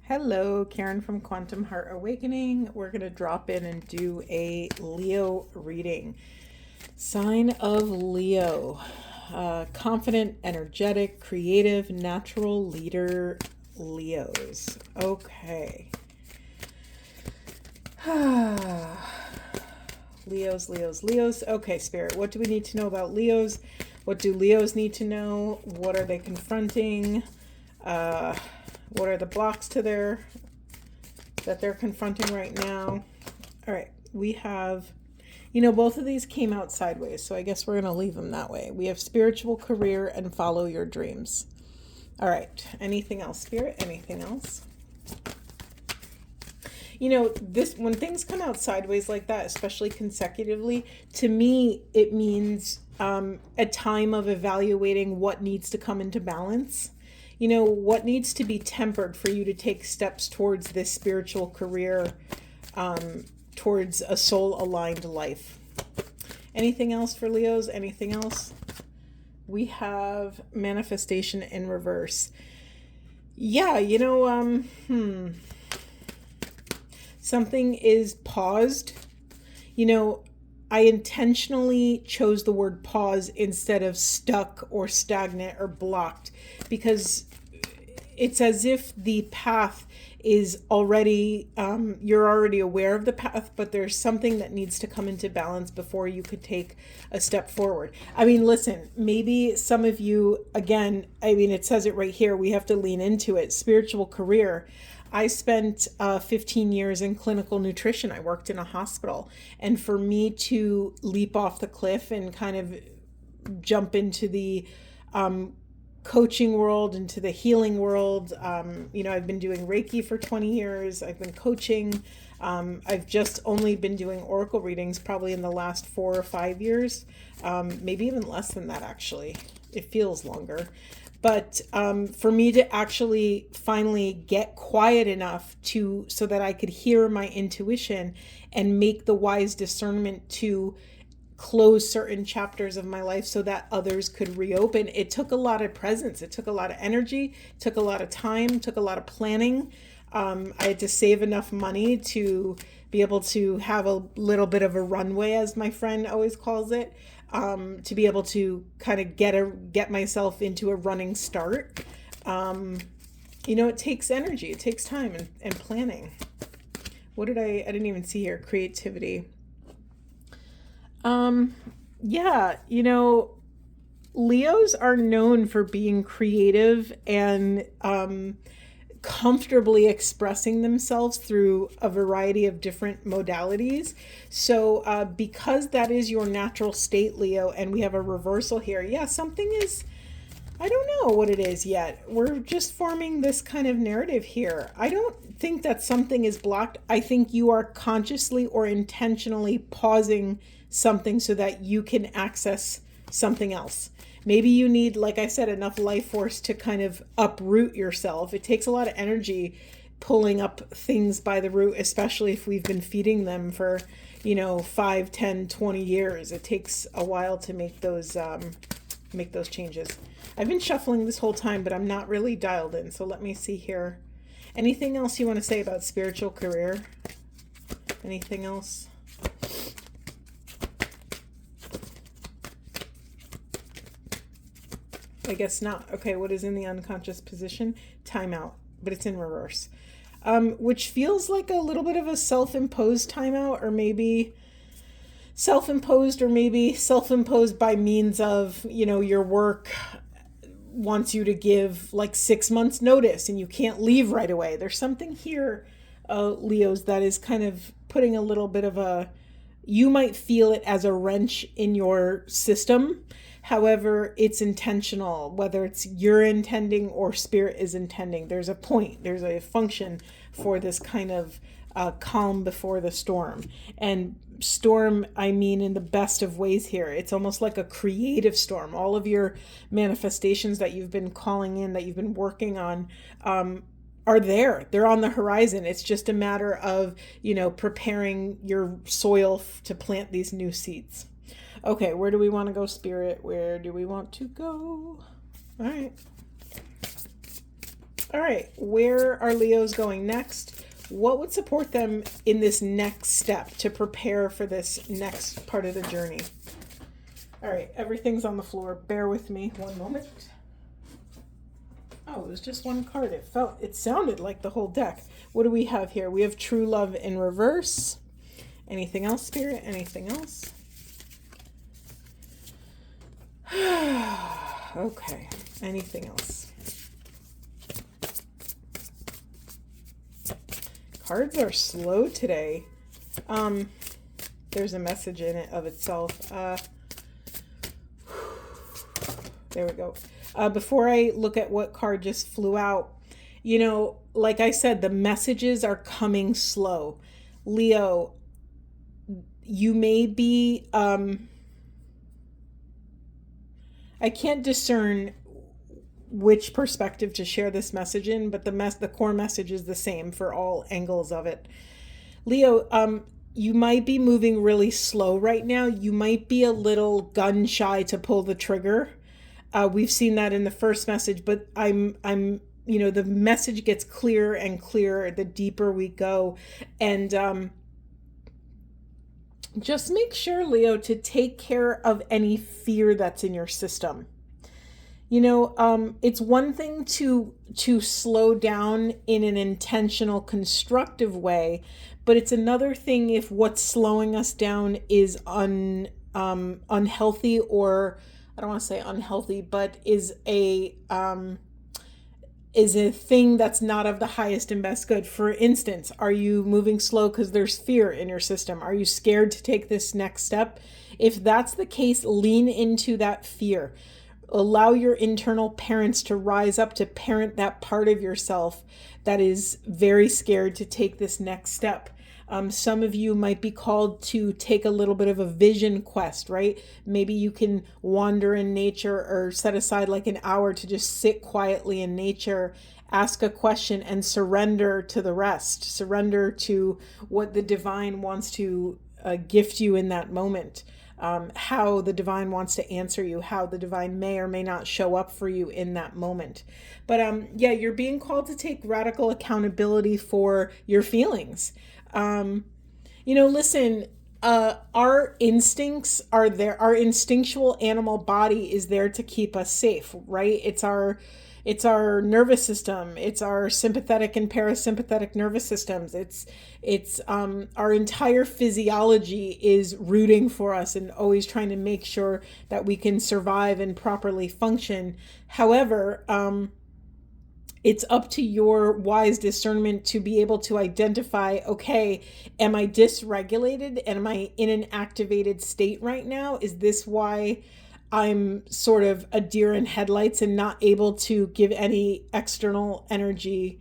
Hello, Karen from Quantum Heart Awakening. We're going to drop in and do a Leo reading. Sign of Leo. Confident, energetic, creative, natural leader, Leos. Okay. Leos. Okay, Spirit, what do we need to know about Leos? What do Leos need to know? What are they confronting? What are the blocks that they're confronting right now? All right, we have, both of these came out sideways, so I guess we're going to leave them that way. We have spiritual career and follow your dreams. All right, anything else, Spirit? Anything else? When things come out sideways like that, especially consecutively, to me, it means a time of evaluating what needs to come into balance. What needs to be tempered for you to take steps towards this spiritual career, towards a soul-aligned life. Anything else for Leos? Anything else? We have manifestation in reverse. Yeah, something is paused. I intentionally chose the word pause instead of stuck or stagnant or blocked, because it's as if the path is already, you're already aware of the path, but there's something that needs to come into balance before you could take a step forward. Listen, maybe some of you, again, it says it right here, we have to lean into it. Spiritual career. I spent 15 years in clinical nutrition. I worked in a hospital. And for me to leap off the cliff and kind of jump into the coaching world, into the healing world, I've been doing Reiki for 20 years. I've been coaching. I've just only been doing oracle readings probably in the last 4 or 5 years, maybe even less than that, actually. It feels longer. But for me to actually finally get quiet enough so that I could hear my intuition and make the wise discernment to close certain chapters of my life so that others could reopen, it took a lot of presence. It took a lot of energy, it took a lot of time, took a lot of planning. I had to save enough money to be able to have a little bit of a runway, as my friend always calls it. To be able to kind of get myself into a running start. It takes energy, it takes time and planning. I didn't even see here, creativity. Leos are known for being creative and comfortably expressing themselves through a variety of different modalities. So because that is your natural state, Leo, and we have a reversal here, something is, I don't know what it is yet. We're just forming this kind of narrative here. I don't think that something is blocked. I think you are consciously or intentionally pausing something so that you can access something else. Maybe you need, like I said, enough life force to kind of uproot yourself. It takes a lot of energy pulling up things by the root, especially if we've been feeding them for, 5, 10, 20 years. It takes a while to make those changes. I've been shuffling this whole time, but I'm not really dialed in. So let me see here. Anything else you want to say about spiritual career? Anything else? I guess not. Okay, what is in the unconscious position? Timeout, but it's in reverse. Which feels like a little bit of a self-imposed timeout, or maybe self-imposed by means of, your work wants you to give like 6 months notice and you can't leave right away. There's something here, Leos, that is kind of putting a little bit of you might feel it as a wrench in your system. However, it's intentional, whether it's you're intending or spirit is intending. There's a point, there's a function for this kind of calm before the storm. And storm, I mean in the best of ways here. It's almost like a creative storm. All of your manifestations that you've been calling in, that you've been working on, are there. They're on the horizon. It's just a matter of, preparing your soil to plant these new seeds. Okay, where do we want to go, Spirit? Where do we want to go? All right. All right, where are Leos going next? What would support them in this next step to prepare for this next part of the journey? All right, everything's on the floor. Bear with me one moment. Oh, it was just one card. It sounded like the whole deck. What do we have here? We have true love in reverse. Anything else, Spirit? Anything else? Okay, anything else? Cards are slow today. There's a message in it of itself. There we go. Before I look at what card just flew out, like I said, the messages are coming slow. Leo, you may be, I can't discern which perspective to share this message in, but the core message is the same for all angles of it. Leo, you might be moving really slow right now. You might be a little gun shy to pull the trigger. We've seen that in the first message, but the message gets clearer and clearer the deeper we go. And just make sure, Leo, to take care of any fear that's in your system. It's one thing to slow down in an intentional, constructive way, but it's another thing if what's slowing us down is unhealthy, or I don't want to say unhealthy, but is a thing that's not of the highest and best good. For instance, are you moving slow because there's fear in your system? Are you scared to take this next step? If that's the case, lean into that fear. Allow your internal parents to rise up to parent that part of yourself that is very scared to take this next step. Some of you might be called to take a little bit of a vision quest, right? Maybe you can wander in nature or set aside like an hour to just sit quietly in nature, ask a question, and surrender to the rest. Surrender to what the divine wants to gift you in that moment. How the divine wants to answer you, how the divine may or may not show up for you in that moment. But you're being called to take radical accountability for your feelings. Listen, our instincts are there. Our instinctual animal body is there to keep us safe, right? It's our nervous system. It's our sympathetic and parasympathetic nervous systems. It's our entire physiology is rooting for us and always trying to make sure that we can survive and properly function. However, it's up to your wise discernment to be able to identify, okay, am I dysregulated? Am I in an activated state right now? Is this why I'm sort of a deer in headlights and not able to give any external energy,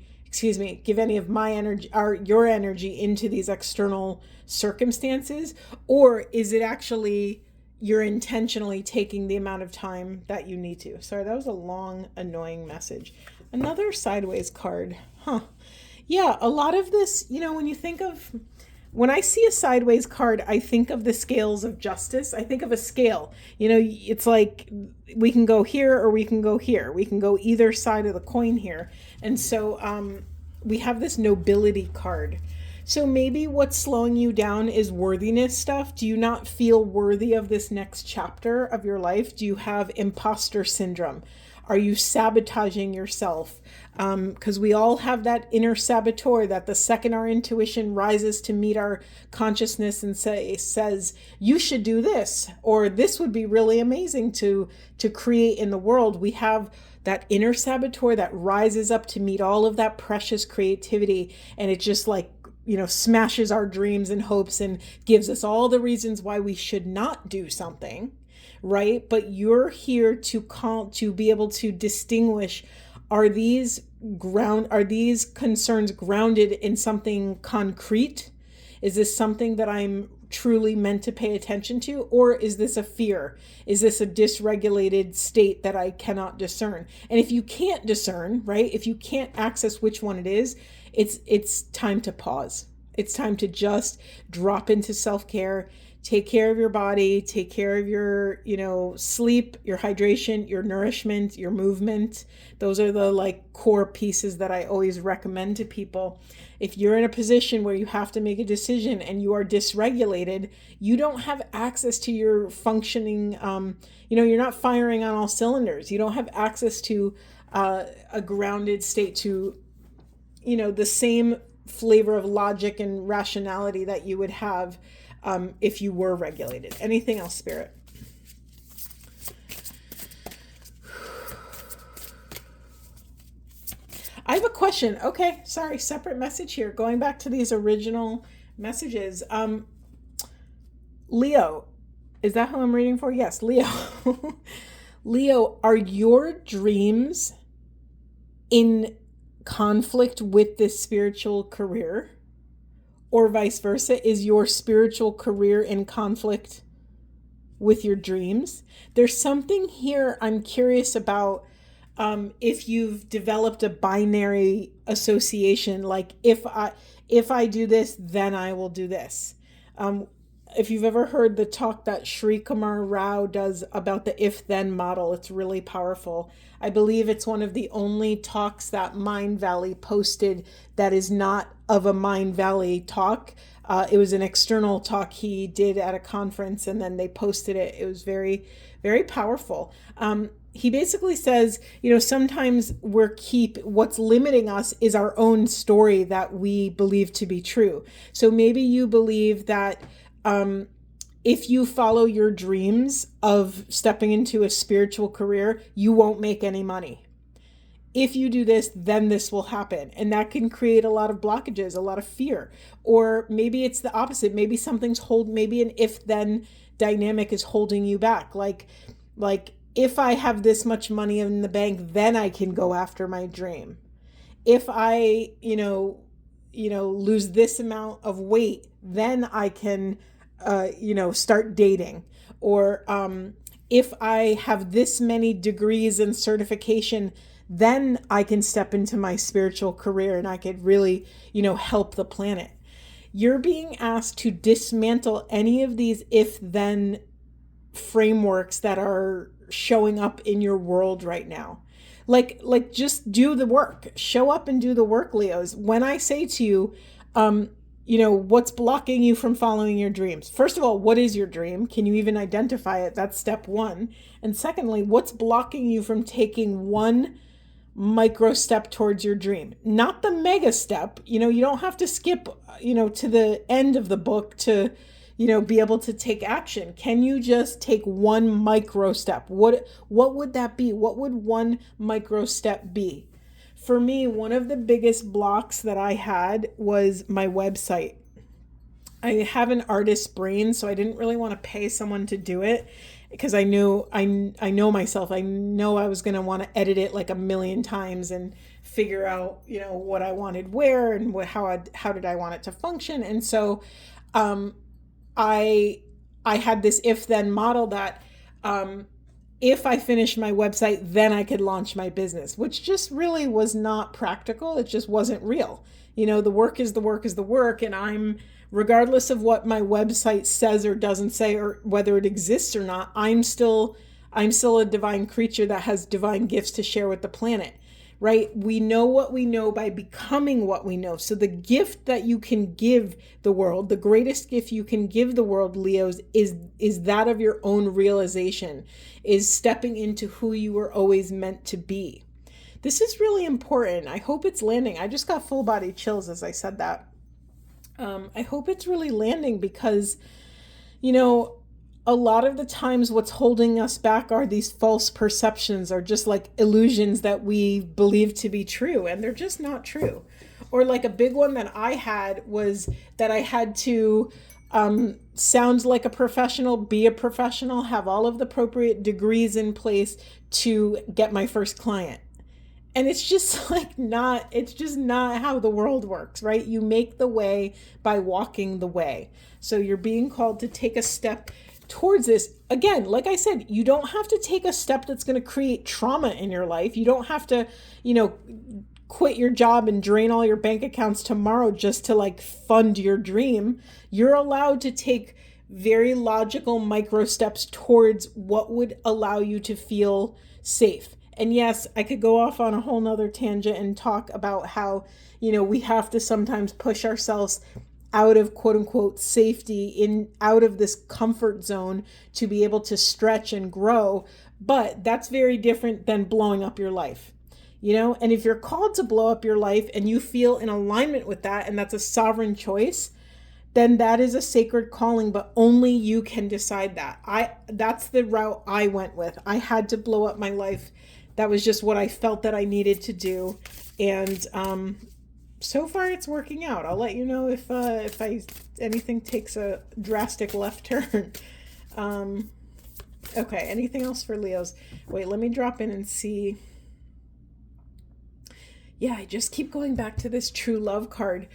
give any of my energy or your energy into these external circumstances? Or is it actually you're intentionally taking the amount of time that you need to? Sorry, that was a long, annoying message. Another sideways card. Yeah, a lot of this, when I see a sideways card, I think of the scales of justice. I think of a scale. It's like we can go here or we can go here. We can go either side of the coin here. And so we have this nobility card. So maybe what's slowing you down is worthiness stuff. Do you not feel worthy of this next chapter of your life? Do you have imposter syndrome? Are you sabotaging yourself? Because we all have that inner saboteur that the second our intuition rises to meet our consciousness and says, you should do this, or this would be really amazing to create in the world. We have that inner saboteur that rises up to meet all of that precious creativity. And it just smashes our dreams and hopes and gives us all the reasons why we should not do something. Right? But you're here to be able to distinguish, are these concerns grounded in something concrete? Is this something that I'm truly meant to pay attention to? Or is this a fear? Is this a dysregulated state that I cannot discern? And if you can't discern, right? If you can't access which one it is, it's time to pause. It's time to just drop into self-care, take care of your body, take care of your, sleep, your hydration, your nourishment, your movement. Those are the like core pieces that I always recommend to people. If you're in a position where you have to make a decision and you are dysregulated, you don't have access to your functioning, you're not firing on all cylinders. You don't have access to a grounded state, to, the same flavor of logic and rationality that you would have if you were regulated. Anything else, Spirit? I have a question. Okay, sorry, separate message here. Going back to these original messages. Leo, is that who I'm reading for? Yes, Leo. Leo, are your dreams in conflict with this spiritual career? Or vice versa? Is your spiritual career in conflict with your dreams? There's something here I'm curious about. If you've developed a binary association, like if I do this, then I will do this. If you've ever heard the talk that Sri Kumar Rao does about the if-then model, it's really powerful. I believe it's one of the only talks that Mind Valley posted that is not of a Mind Valley talk. It was an external talk he did at a conference, and then they posted it. It was very, very powerful. He basically says, sometimes what's limiting us is our own story that we believe to be true. So maybe you believe that if you follow your dreams of stepping into a spiritual career, you won't make any money. If you do this, then this will happen. And that can create a lot of blockages, a lot of fear. Or maybe it's the opposite. Maybe maybe an if-then dynamic is holding you back. Like if I have this much money in the bank, then I can go after my dream. If I, lose this amount of weight, then I can, start dating. Or if I have this many degrees and certification, then I can step into my spiritual career and I could really, help the planet. You're being asked to dismantle any of these if-then frameworks that are showing up in your world right now. Like just do the work. Show up and do the work, Leos. When I say to you, what's blocking you from following your dreams? First of all, what is your dream? Can you even identify it? That's step one. And secondly, what's blocking you from taking one micro step towards your dream? Not the mega step. You don't have to skip, to the end of the book to be able to take action. Can you just take one micro step? What would that be? What would one micro step be? For me, one of the biggest blocks that I had was my website. I have an artist's brain, so I didn't really want to pay someone to do it because I know myself. I know I was going to want to edit it like a million times and figure out, what I wanted where and how did I want it to function. And so, I had this if-then model that if I finished my website, then I could launch my business, which just really was not practical. It just wasn't real. The work is the work is the work. And I'm, regardless of what my website says or doesn't say, or whether it exists or not, I'm still a divine creature that has divine gifts to share with the planet. Right? We know what we know by becoming what we know. So the gift that you can give the world, the greatest gift you can give the world, Leos, is that of your own realization, is stepping into who you were always meant to be. This is really important. I hope it's landing. I just got full body chills as I said that. I hope it's really landing because, a lot of the times what's holding us back are these false perceptions, or just like illusions that we believe to be true, and they're just not true. Or like a big one that I had was that I had to sound like a professional, be a professional, have all of the appropriate degrees in place to get my first client. And it's just not how the world works, right? You make the way by walking the way. So you're being called to take a step towards this. Again, like I said, you don't have to take a step that's going to create trauma in your life. You don't have to, quit your job and drain all your bank accounts tomorrow just to fund your dream. You're allowed to take very logical micro steps towards what would allow you to feel safe. And yes, I could go off on a whole nother tangent and talk about how, we have to sometimes push ourselves out of quote unquote safety, out of this comfort zone to be able to stretch and grow. But that's very different than blowing up your life. And if you're called to blow up your life and you feel in alignment with that, and that's a sovereign choice, then that is a sacred calling, but only you can decide that. That's the route I went with. I had to blow up my life. That was just what I felt that I needed to do. And so far it's working out. I'll let you know if anything takes a drastic left turn. Okay, anything else for Leos? Wait, let me drop in and see. Yeah, I just keep going back to this true love card.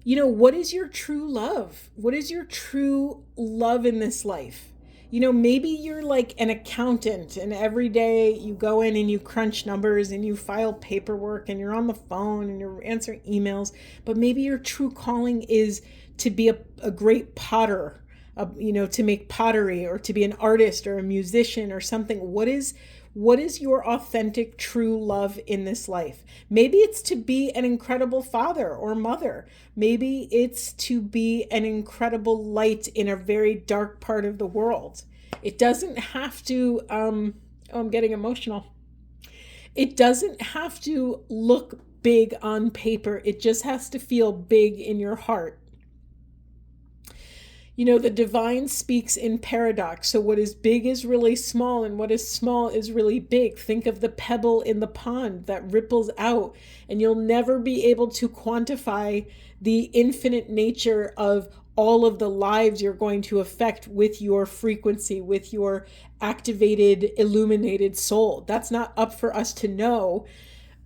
What is your true love? What is your true love in this life? Maybe you're like an accountant and every day you go in and you crunch numbers and you file paperwork and you're on the phone and you're answering emails, but maybe your true calling is to be a great potter, to make pottery, or to be an artist or a musician or something. What is your authentic true love in this life? Maybe it's to be an incredible father or mother. Maybe it's to be an incredible light in a very dark part of the world. It doesn't have to, I'm getting emotional. It doesn't have to look big on paper. It just has to feel big in your heart. The divine speaks in paradox. So what is big is really small, and what is small is really big. Think of the pebble in the pond that ripples out, and you'll never be able to quantify the infinite nature of all of the lives you're going to affect with your frequency, with your activated, illuminated soul. That's not up for us to know.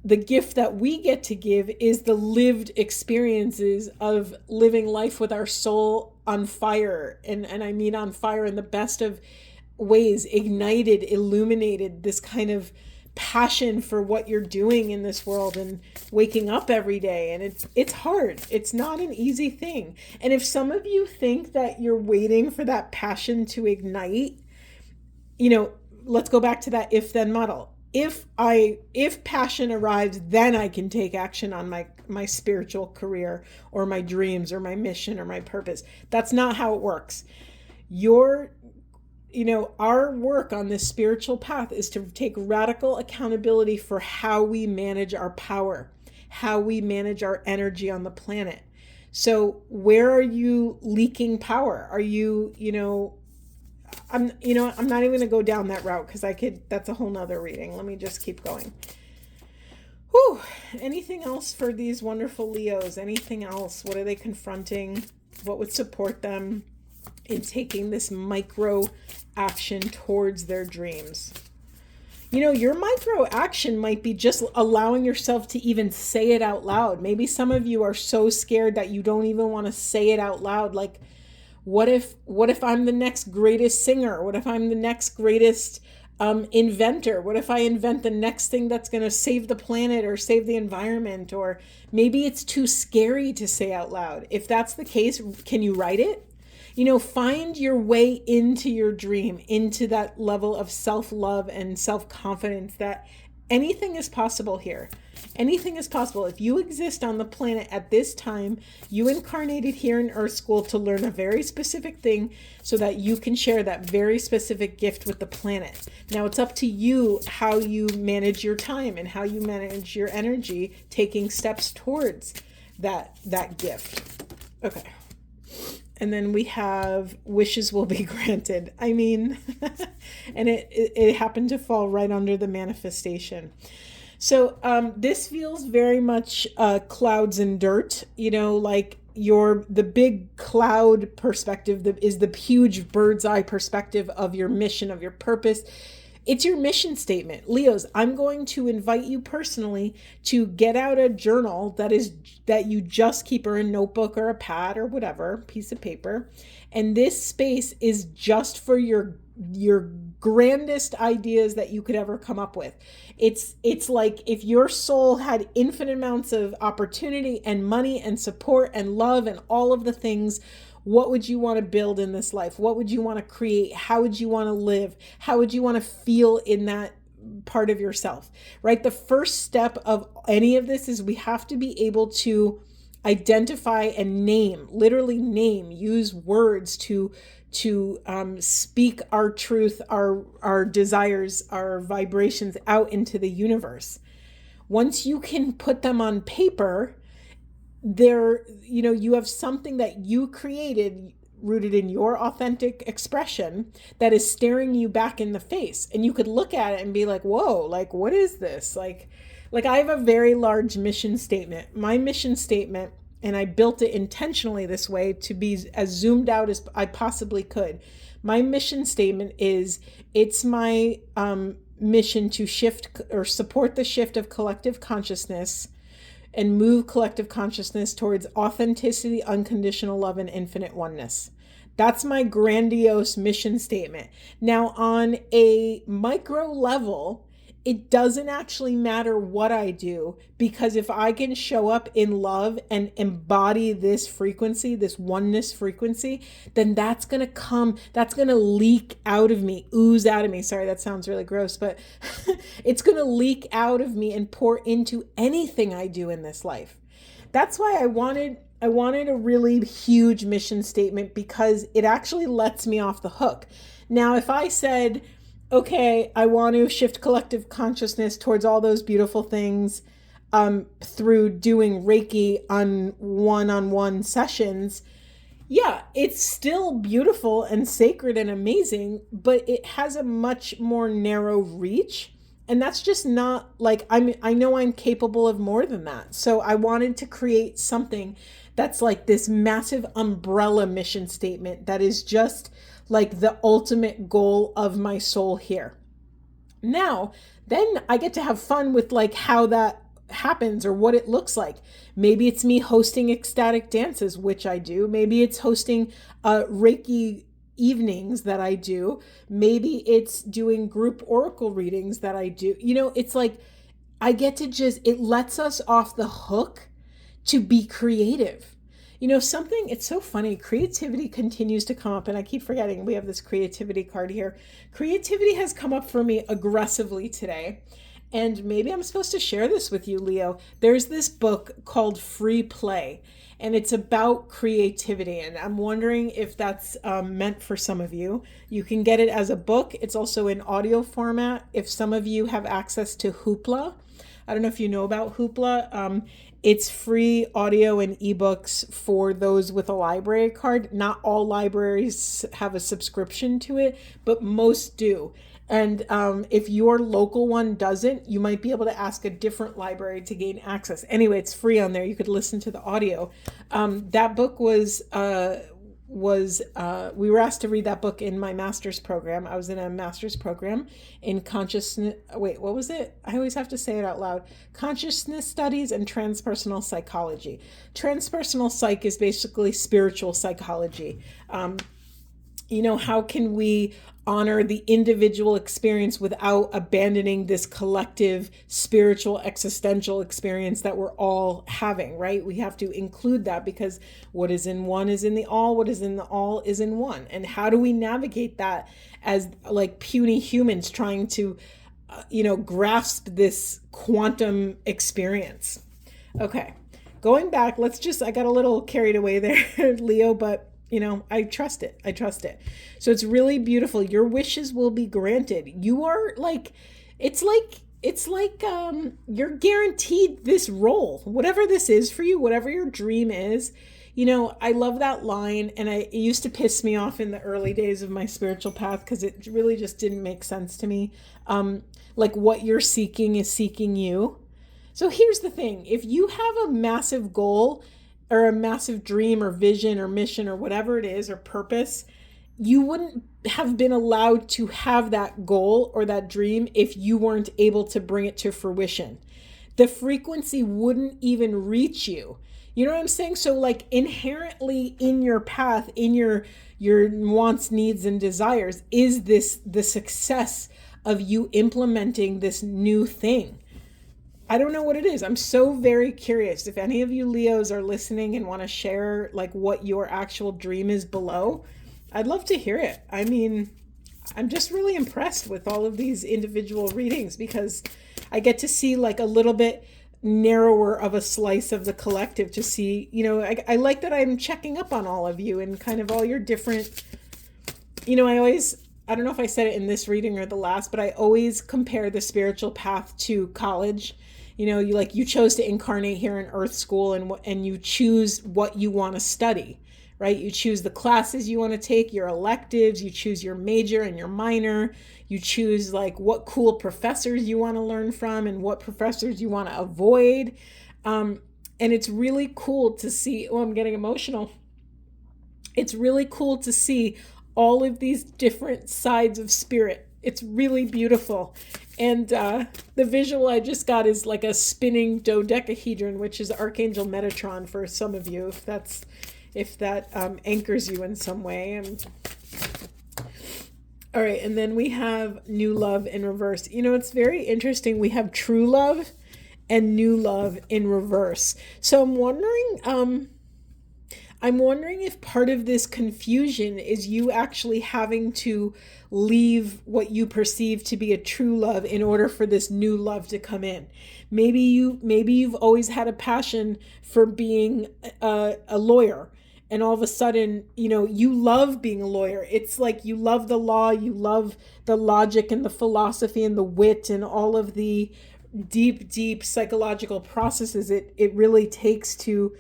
The gift that we get to give is the lived experiences of living life with our soul on fire. And I mean on fire in the best of ways, ignited, illuminated, this kind of passion for what you're doing in this world and waking up every day. And it's hard. It's not an easy thing. And if some of you think that you're waiting for that passion to ignite, let's go back to that if-then model. If passion arrives, then I can take action on my spiritual career or my dreams or my mission or my purpose. That's not how it works. Our work on this spiritual path is to take radical accountability for how we manage our power, how we manage our energy on the planet. So where are you leaking power? Are you, I'm not even going to go down that route because that's a whole nother reading. Let me just keep going. Whew. Anything else for these wonderful Leos? Anything else? What are they confronting? What would support them in taking this micro action towards their dreams? Your micro action might be just allowing yourself to even say it out loud. Maybe some of you are so scared that you don't even want to say it out loud. Like, what if I'm the next greatest singer? What if I'm the next greatest inventor? What if I invent the next thing that's going to save the planet or save the environment? Or maybe it's too scary to say out loud. If that's the case, can you write it? Find your way into your dream, into that level of self-love and self-confidence that anything is possible here. Anything is possible. If you exist on the planet at this time, you incarnated here in Earth School to learn a very specific thing so that you can share that very specific gift with the planet. Now it's up to you how you manage your time and how you manage your energy, taking steps towards that gift. Okay. And then we have wishes will be granted. I mean, and it happened to fall right under the manifestation. So this feels very much clouds and dirt, like the big cloud perspective is the huge bird's eye perspective of your mission, of your purpose. It's your mission statement. Leos, I'm going to invite you personally to get out a journal that you just keep, or a notebook or a pad or whatever, piece of paper. And this space is just for your grandest ideas that you could ever come up with. It's like if your soul had infinite amounts of opportunity and money and support and love and all of the things, What would you want to build in this life? What would you want to create? How would you want to live? How would you want to feel in that part of yourself, right? The first step of any of this is we have to be able to identify and name, literally name, use words to speak our truth, our desires, our vibrations out into the universe. Once you can put them on paper, you have something that you created, rooted in your authentic expression, that is staring you back in the face. And you could look at it and be like, whoa, like, what is this? Like I have a very large mission statement. My mission statement, and I built it intentionally this way to be as zoomed out as I possibly could. My mission statement is, it's my mission to shift or support the shift of collective consciousness and move collective consciousness towards authenticity, unconditional love, and infinite oneness. That's my grandiose mission statement. Now, on a micro level, it doesn't actually matter what I do, because if I can show up in love and embody this frequency, this oneness frequency, then that's going to come, that's going to leak out of me, ooze out of me. Sorry, that sounds really gross, but it's going to leak out of me and pour into anything I do in this life. That's why I wanted a really huge mission statement, because it actually lets me off the hook. Now, if I said, okay, I want to shift collective consciousness towards all those beautiful things through doing Reiki on one-on-one sessions, yeah, it's still beautiful and sacred and amazing, but it has a much more narrow reach. And that's just not like, I know I'm capable of more than that. So I wanted to create something that's like this massive umbrella mission statement that is just like the ultimate goal of my soul here. Now, then I get to have fun with like how that happens or what it looks like. Maybe it's me hosting ecstatic dances, which I do. Maybe it's hosting Reiki evenings that I do. Maybe it's doing group oracle readings that I do. It's like I get to it lets us off the hook to be creative. It's so funny. Creativity continues to come up, and I keep forgetting we have this creativity card here. Creativity has come up for me aggressively today. And maybe I'm supposed to share this with you, Leo. There's this book called Free Play, and it's about creativity. And I'm wondering if that's meant for some of you. You can get it as a book. It's also in audio format. If some of you have access to Hoopla, I don't know if you know about Hoopla. It's free audio and ebooks for those with a library card. Not all libraries have a subscription to it, but most do. And if your local one doesn't, you might be able to ask a different library to gain access. Anyway, it's free on there. You could listen to the audio. That book we were asked to read that book in my master's program. I was in a master's program in consciousness. Wait, what was it? I always have to say it out loud. Consciousness studies and transpersonal psychology. Transpersonal psych is basically spiritual psychology. How can we honor the individual experience without abandoning this collective spiritual existential experience that we're all having, right? We have to include that, because what is in one is in the all, what is in the all is in one. And how do we navigate that as like puny humans trying to, grasp this quantum experience? Okay, going back, I got a little carried away there, Leo, but I trust it. So it's really beautiful. Your wishes will be granted. You are like, it's like you're guaranteed this role, whatever this is for you, whatever your dream is. I love that line. And it used to piss me off in the early days of my spiritual path, because it really just didn't make sense to me. Like what you're seeking is seeking you. So here's the thing. If you have a massive goal or a massive dream or vision or mission or whatever it is, or purpose, you wouldn't have been allowed to have that goal or that dream if you weren't able to bring it to fruition. The frequency wouldn't even reach you. You know what I'm saying? So like inherently in your path, in your wants, needs, and desires is the success of you implementing this new thing. I don't know what it is. I'm so very curious. If any of you Leos are listening and want to share like what your actual dream is below, I'd love to hear it. I mean, I'm just really impressed with all of these individual readings because I get to see like a little bit narrower of a slice of the collective to see, I like that I'm checking up on all of you and kind of all your different, I don't know if I said it in this reading or the last, but I always compare the spiritual path to college. You chose to incarnate here in Earth School, and you choose what you want to study, right? You choose the classes you want to take, your electives, you choose your major and your minor, you choose like what cool professors you want to learn from and what professors you want to avoid. And it's really cool to see, I'm getting emotional. It's really cool to see all of these different sides of spirit. It's really beautiful. And the visual I just got is like a spinning dodecahedron, which is Archangel Metatron for some of you, if that anchors you in some way. All right, and then we have new love in reverse. It's very interesting. We have true love and new love in reverse. So I'm wondering if part of this confusion is you actually having to leave what you perceive to be a true love in order for this new love to come in. Maybe you've always had a passion for being a lawyer, and all of a sudden, you love being a lawyer. It's like you love the law, you love the logic and the philosophy and the wit and all of the deep psychological processes it really takes to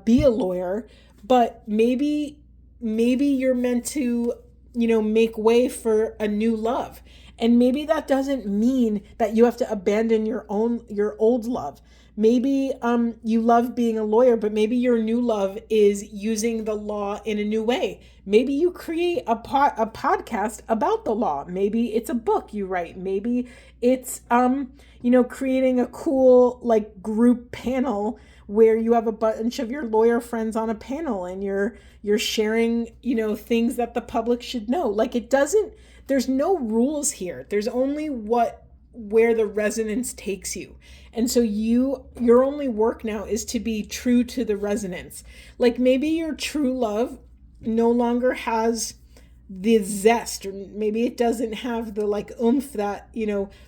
be a lawyer. But maybe you're meant to, make way for a new love. And maybe that doesn't mean that you have to abandon your old love. Maybe you love being a lawyer, but maybe your new love is using the law in a new way. Maybe you create a podcast about the law. Maybe it's a book you write. Maybe it's creating a cool like group panel where you have a bunch of your lawyer friends on a panel and you're sharing, things that the public should know. Like there's no rules here. There's only where the resonance takes you. And so your only work now is to be true to the resonance. Like maybe your true love no longer has the zest, or maybe it doesn't have the like oomph that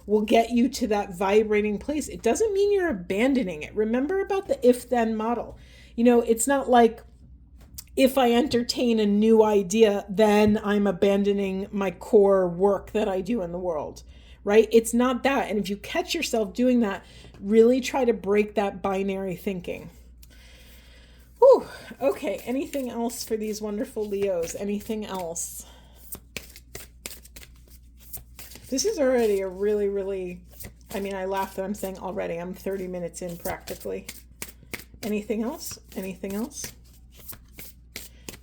will get you to that vibrating place. It doesn't mean you're abandoning it. Remember about the if-then model. It's not like if I entertain a new idea, then I'm abandoning my core work that I do in the world, right? It's not that. And if you catch yourself doing that, really try to break that binary thinking. Whew. Okay, anything else for these wonderful Leos? Anything else? This is already a really, really, I laugh that I'm saying already. I'm 30 minutes in practically. Anything else? Anything else?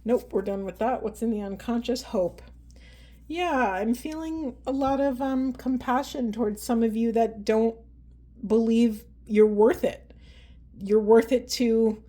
Nope, we're done with that. What's in the unconscious? Hope. Yeah, I'm feeling a lot of compassion towards some of you that don't believe you're worth it. You're worth it to,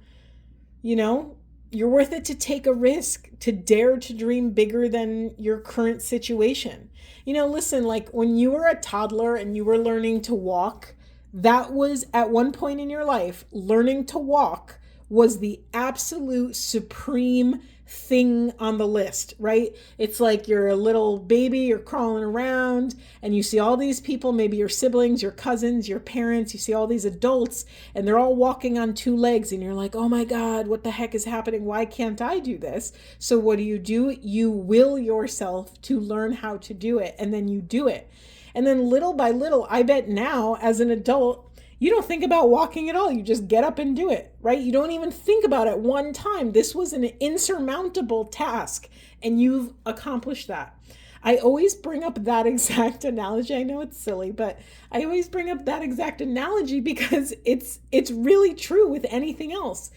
you're worth it to take a risk, to dare to dream bigger than your current situation. Listen, like when you were a toddler and you were learning to walk, that was at one point in your life, learning to walk was the absolute supreme thing on the list, right? It's like you're a little baby, you're crawling around and you see all these people, maybe your siblings, your cousins, your parents, you see all these adults and they're all walking on two legs and you're like, oh my God, what the heck is happening? Why can't I do this? So what do? You will yourself to learn how to do it, and then you do it. And then little by little, I bet now as an adult, you don't think about walking at all. You just get up and do it, right? You don't even think about it one time. This was an insurmountable task, and you've accomplished that. I always bring up that exact analogy. I know it's silly, but I always bring up that exact analogy because it's really true with anything else.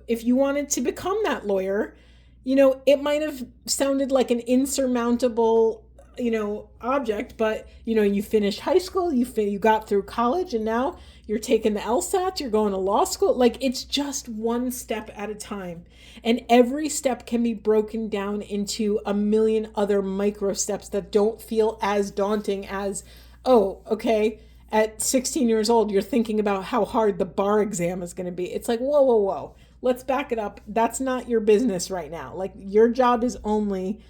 If you wanted to become that lawyer, it might have sounded like an insurmountable object, but you finished high school, you got through college, and now you're taking the LSAT, you're going to law school. Like it's just one step at a time, and every step can be broken down into a million other micro steps that don't feel as daunting as, oh, okay, At 16 years old, you're thinking about how hard the bar exam is going to be. It's like, whoa, whoa, whoa. Let's back it up. That's not your business right now. Like, your job is only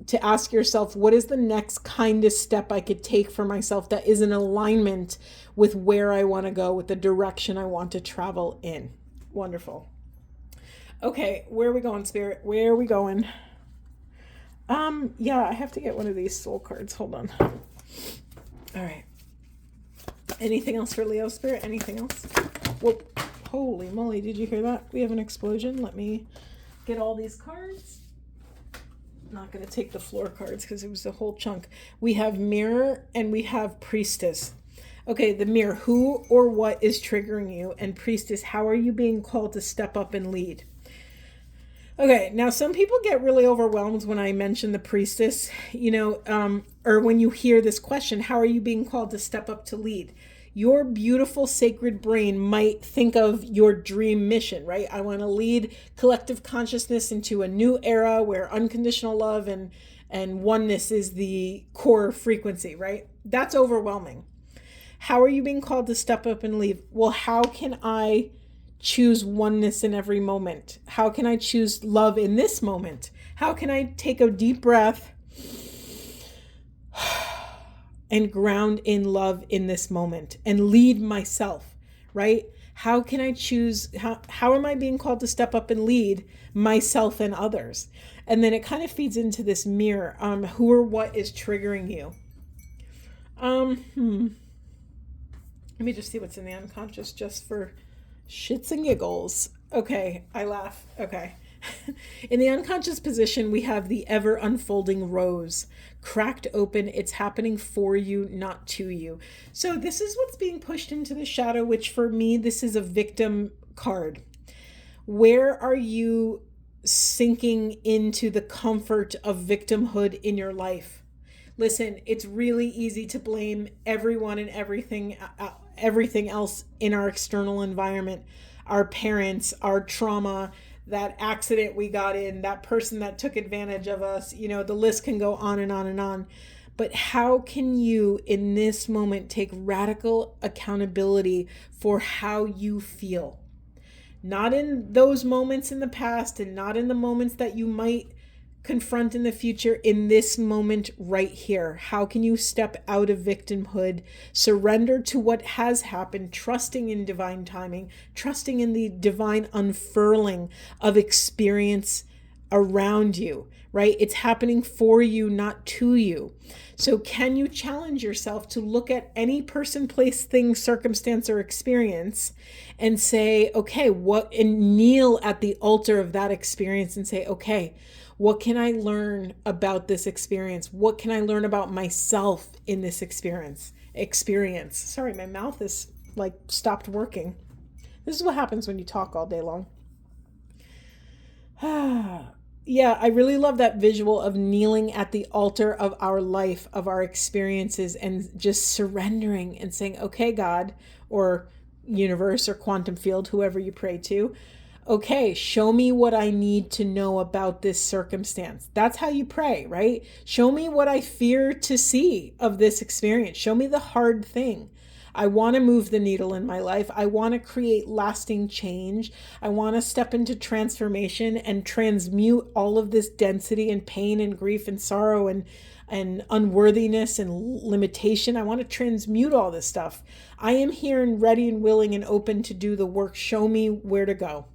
to ask yourself, what is the next kindest step I could take for myself that is in alignment with where I want to go, with the direction I want to travel in. Wonderful. Okay, where are we going, Spirit? Where are we going? Yeah, I have to get one of these soul cards. Hold on. All right. Anything else for Leo, Spirit? Anything else? Whoop. Holy moly, did you hear that? We have an explosion. Let me get all these cards. I'm not going to take the floor cards because it was a whole chunk. We have Mirror and we have Priestess. Okay, the Mirror, who or what is triggering you? And Priestess, how are you being called to step up and lead? Okay, now some people get really overwhelmed when I mention the Priestess, or when you hear this question, how are you being called to step up to lead? Your beautiful sacred brain might think of your dream mission, right? I want to lead collective consciousness into a new era where unconditional love and oneness is the core frequency, right? That's overwhelming. How are you being called to step up and lead? Well, how can I choose oneness in every moment? How can I choose love in this moment? How can I take a deep breath and ground in love in this moment and lead myself, right? How can I choose, how am I being called to step up and lead myself and others? And then it kind of feeds into this mirror. Who or what is triggering you? Let me just see what's in the unconscious just for shits and giggles. Okay, I laugh. Okay. In the unconscious position, we have the ever unfolding rose, cracked open. It's happening for you, not to you. So this is what's being pushed into the shadow, which for me, this is a victim card. Where are you sinking into the comfort of victimhood in your life? Listen, it's really easy to blame everyone and everything else in our external environment, our parents, our trauma, that accident we got in, that person that took advantage of us, the list can go on and on and on. But how can you in this moment take radical accountability for how you feel? Not in those moments in the past and not in the moments that you might confront in the future, in this moment right here. How can you step out of victimhood, surrender to what has happened, trusting in divine timing, trusting in the divine unfurling of experience around you, right? It's happening for you, not to you. So can you challenge yourself to look at any person, place, thing, circumstance, or experience and say, okay, and kneel at the altar of that experience and say, okay, what can I learn about this experience? What can I learn about myself in this experience? Sorry, my mouth is like stopped working. This is what happens when you talk all day long. Yeah, I really love that visual of kneeling at the altar of our life, of our experiences, and just surrendering and saying, okay, God, or universe, or quantum field, whoever you pray to, okay, show me what I need to know about this circumstance. That's how you pray, right? Show me what I fear to see of this experience. Show me the hard thing. I want to move the needle in my life. I want to create lasting change. I want to step into transformation and transmute all of this density and pain and grief and sorrow and unworthiness and limitation. I want to transmute all this stuff. I am here and ready and willing and open to do the work. Show me where to go.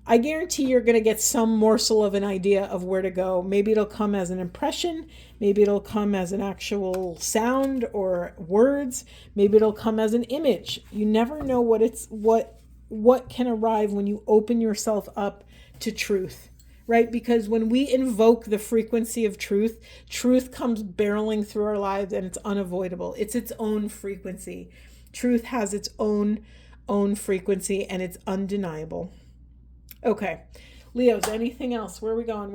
I guarantee you're going to get some morsel of an idea of where to go. Maybe it'll come as an impression. Maybe it'll come as an actual sound or words. Maybe it'll come as an image. You never know what can arrive when you open yourself up to truth, right? Because when we invoke the frequency of truth, truth comes barreling through our lives and it's unavoidable. It's its own frequency. Truth has its own frequency and it's undeniable. Okay, Leos, anything else? Where are we going?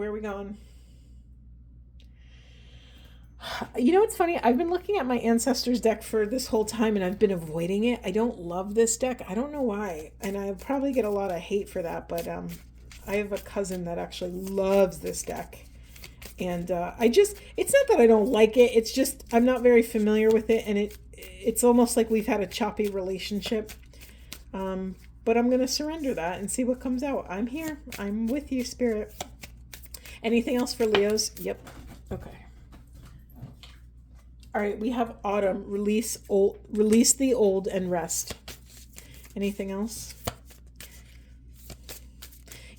You know what's funny? I've been looking at my ancestors deck for this whole time and I've been avoiding it. I don't love this deck. I don't know why. And I probably get a lot of hate for that, but I have a cousin that actually loves this deck. And it's not that I don't like it. It's just I'm not very familiar with it, and it's almost like we've had a choppy relationship. But I'm going to surrender that and see what comes out. I'm here. I'm with you, Spirit. Anything else for Leos? Yep. Okay. All right, we have Autumn. Release the old and rest. Anything else?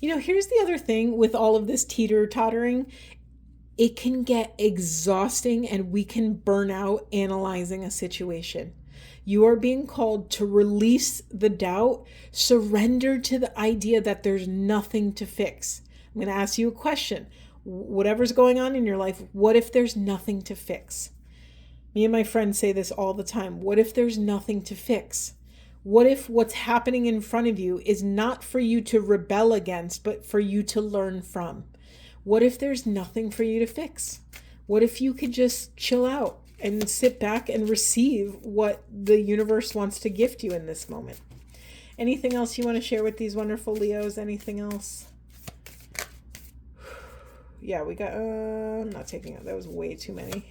Here's the other thing with all of this teeter-tottering. It can get exhausting and we can burn out analyzing a situation. You are being called to release the doubt, surrender to the idea that there's nothing to fix. I'm going to ask you a question. Whatever's going on in your life, what if there's nothing to fix? Me and my friends say this all the time. What if there's nothing to fix? What if what's happening in front of you is not for you to rebel against, but for you to learn from? What if there's nothing for you to fix? What if you could just chill out and sit back and receive what the universe wants to gift you in this moment? Anything else you want to share with these wonderful Leos? Anything else? Yeah, we got, I'm not taking it. That was way too many.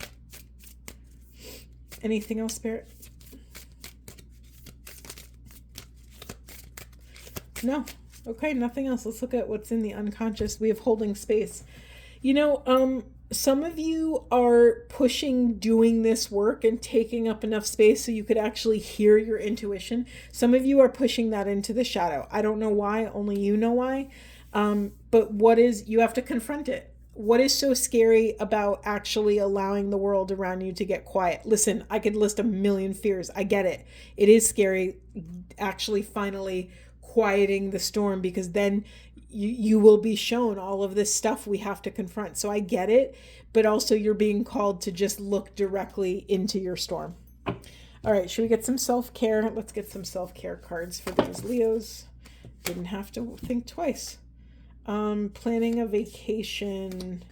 Anything else, Spirit? No. Okay, nothing else. Let's look at what's in the unconscious. We have holding space. Some of you are pushing doing this work and taking up enough space so you could actually hear your intuition. Some of you are pushing that into the shadow. I don't know why, only you know why. But you have to confront it. What is so scary about actually allowing the world around you to get quiet? Listen, I could list a million fears. I get it. It is scary actually finally quieting the storm, because then you will be shown all of this stuff we have to confront. So I get it, but also you're being called to just look directly into your storm. All right, should we get some self-care? Let's get some self-care cards for these Leos. Didn't have to think twice. Planning a vacation.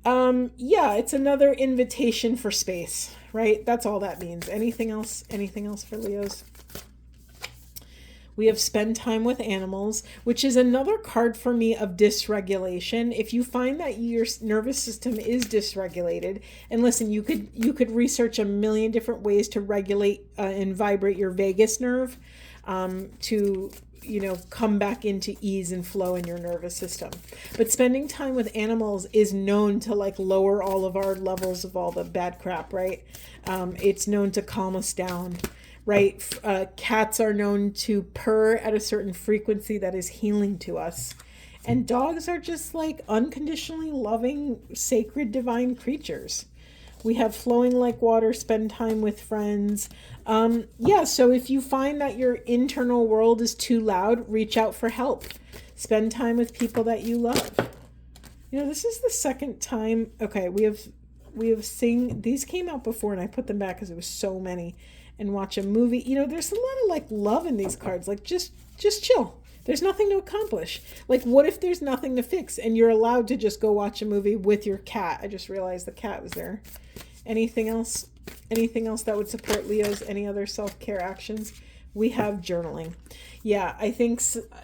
Yeah, it's another invitation for space, right? That's all that means. Anything else for Leos? We have spend time with animals, which is another card for me of dysregulation. If you find that your nervous system is dysregulated, and listen, you could research a million different ways to regulate and vibrate your vagus nerve to come back into ease and flow in your nervous system. But spending time with animals is known to lower all of our levels of all the bad crap, right? It's known to calm us down. Right? Cats are known to purr at a certain frequency that is healing to us. And dogs are just unconditionally loving, sacred, divine creatures. We have flowing like water, spend time with friends. So if you find that your internal world is too loud, reach out for help. Spend time with people that you love. This is the second time. Okay, we have sing. These came out before and I put them back because it was so many. And watch a movie. There's a lot of love in these cards. Just chill. There's nothing to accomplish. What if there's nothing to fix and you're allowed to just go watch a movie with your cat? I just realized the cat was there. Anything else? Anything else that would support Leos? Any other self-care actions? We have journaling. Yeah, I think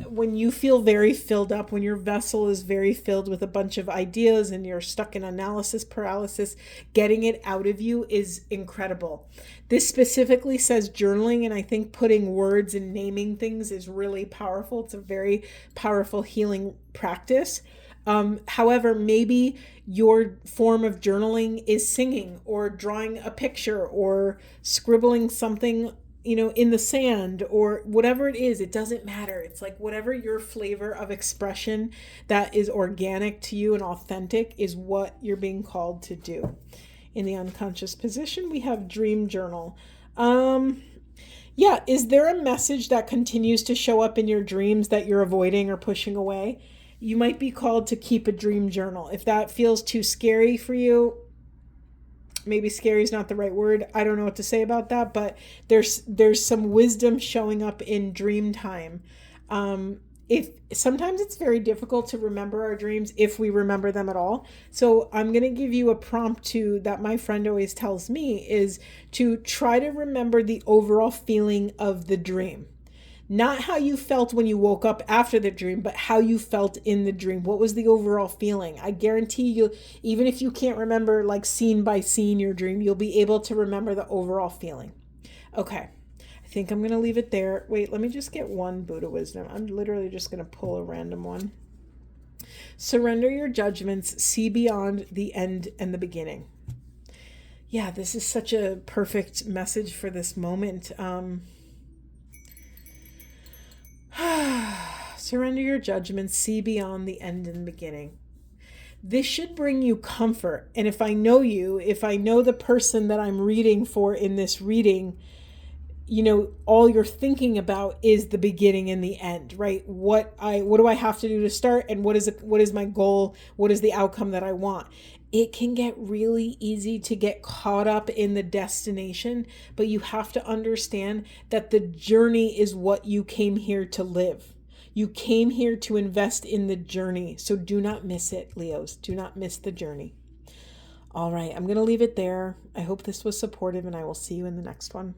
when you feel very filled up, when your vessel is very filled with a bunch of ideas and you're stuck in analysis paralysis, getting it out of you is incredible. This specifically says journaling, and I think putting words and naming things is really powerful. It's a very powerful healing practice. However, maybe your form of journaling is singing or drawing a picture or scribbling something in the sand or whatever it is. It doesn't matter. It's whatever your flavor of expression that is organic to you and authentic is what you're being called to do. In the unconscious position, we have dream journal. Is there a message that continues to show up in your dreams that you're avoiding or pushing away? You might be called to keep a dream journal. If that feels too scary for you, maybe scary is not the right word. I don't know what to say about that, but there's some wisdom showing up in dream time. If sometimes it's very difficult to remember our dreams if we remember them at all. So I'm going to give you a prompt that my friend always tells me is to try to remember the overall feeling of the dream. Not how you felt when you woke up after the dream, but how you felt in the dream. What was the overall feeling? I guarantee you, even if you can't remember like scene by scene your dream, you'll be able to remember the overall feeling. Okay. I think I'm going to leave it there. Wait, let me just get one Buddha wisdom. I'm literally just going to pull a random one. Surrender your judgments, see beyond the end and the beginning. Yeah, this is such a perfect message for this moment. Surrender your judgments, see beyond the end and the beginning. This should bring you comfort. And if I know you, if I know the person that I'm reading for in this reading, you know, all you're thinking about is the beginning and the end, right? What do I have to do to start, and what is my goal? What is the outcome that I want? It can get really easy to get caught up in the destination, but you have to understand that the journey is what you came here to live. You came here to invest in the journey. So do not miss it, Leos. Do not miss the journey. All right, I'm going to leave it there. I hope this was supportive, and I will see you in the next one.